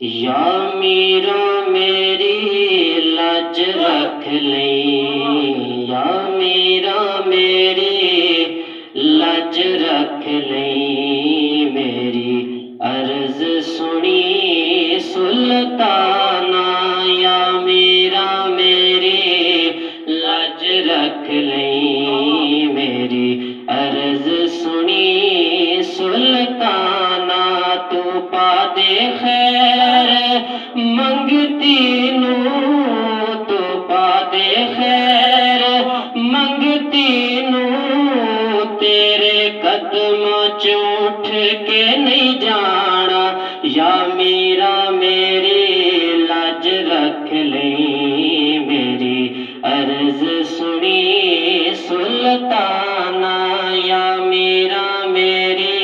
या मीरा मेरी लाज रख लई, या मीरा मेरी लाज रख लई, मेरी अर्ज सुनी सुल्ताना, या मीरा मेरी लाज रख लई, मेरी अर्ज सुनी सुल्ताना, तू पा दे खैर मंगती नू, तू पा दे खैर मंगती नू, तेरे कदमां च उठ के नहीं जाना, या मीरा मेरी लाज रख लई, मेरी अर्ज सुनी सुल्ताना, या मीरा मेरी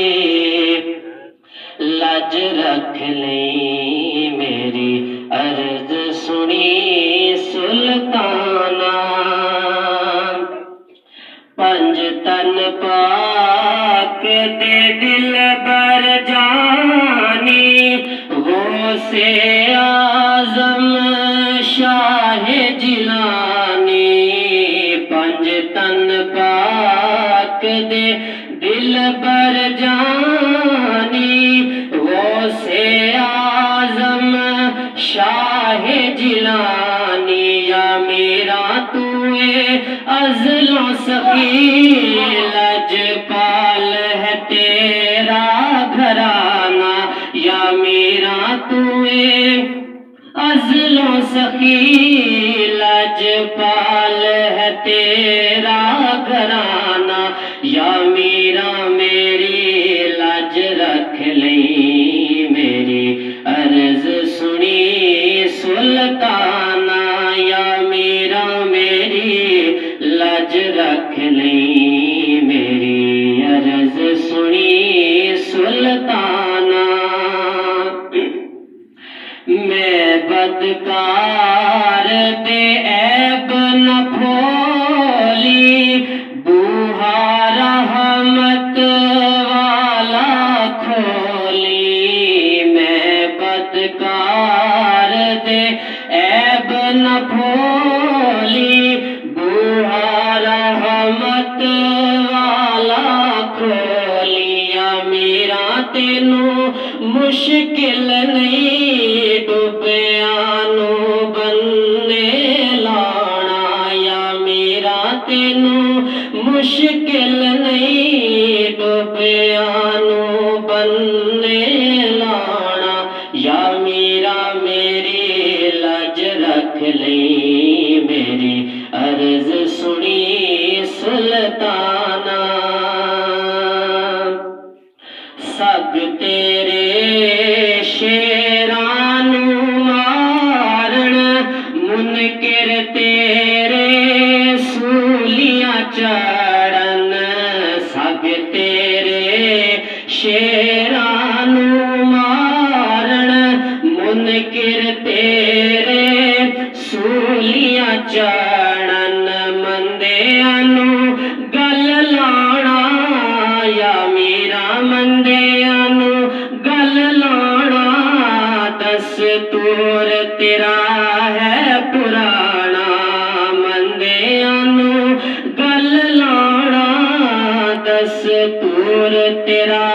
लाज रख लई, मेरी अर्ज सुनी सुल्ताना। पंज तन पाक दे दिल बर जानी, वो से आजम शाह जिलानी, पंज तन पाक दे दिल बर जानी, वो से आजम शाह जिलानी, या मेरा तूए अज़लों सखी लजपाल है तेरा घराना, या मेरा तूए अज़लों सखी लजपाल है तेरा घराना, या मीरा मेरी लाज रख लई, मेरी अर्ज सुनी सुल्ताना, या मीरा मेरी लाज रख लई, मेरी अर्ज सुनी सुल्ताना। मैं बदकार दे ऐब न खोली, बूहा रहमत वाला खोली, मैं बदकार दे ऐब न खोली, बूहा रहमत वाला खोली, या मेरा तेनू मुश्किल नहीं डुबियानू बनने लाना, या मेरा तेनू मुश्किल नहीं डुबियानू बनने लाना, या मेरा मेरी लाज रख लई, मेरी अर्ज सुनी सुल्ताना। सब तेरे शेरानू मारन, मुनकिर तेरे सूलियां चढ़न, सब तेरे शेरानू मारन, मुनकिर तेरे सूलियां चढ़न, मंदियानू गल लाना, या मेरा मंदियानू गल लाना, दस्तूर तेरा है पुराना, मंदियानू गल लाना, दस्तूर तेरा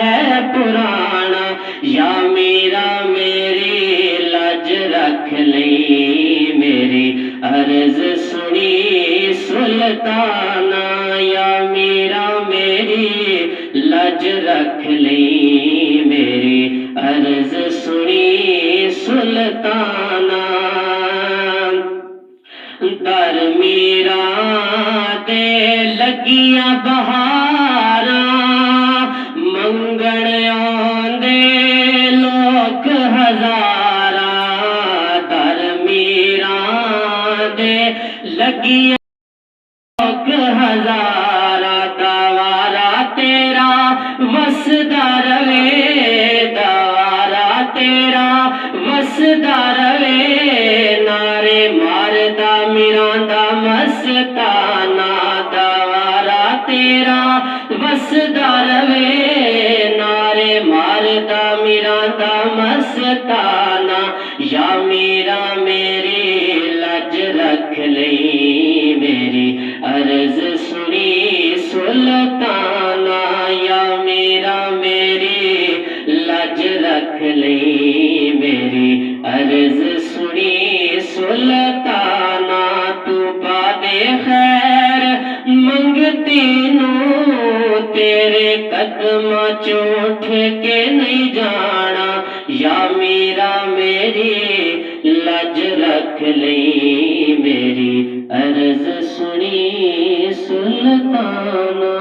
है पुराना, या मेरा मेरी लाज रख लई, मेरी अर्ज सुनी सुल्ताना, या मेरा मेरी लाज रख लई, मेरी अर्ज सुनी सुल्ताना। दर मीरा दे लगियां बहारा, मंगण आंदे लोक हजारा, दर मीरा दे लगियां लोक हजारा, दवारा तेरा वसदा रवे, दवारा तेरा वसदा रवे, नारे मारदा मिरांदा मस्ताना, दवारा तेरा वसदा रवे, नारे मार यार दा मीरा दा मस्ताना, या मीरा मेरी लज रख लई, मेरी अर्ज सुनी सुल्ताना, या मीरा मेरी लज रख लई, मेरी अर्ज सुनी सुल्ताना। तू बादे खैर मंगती नू तेरे कदमां चों ठेके नहीं जाना, या मीरा मेरी लज रख लई, मेरी अर्ज सुनी सुल्ताना।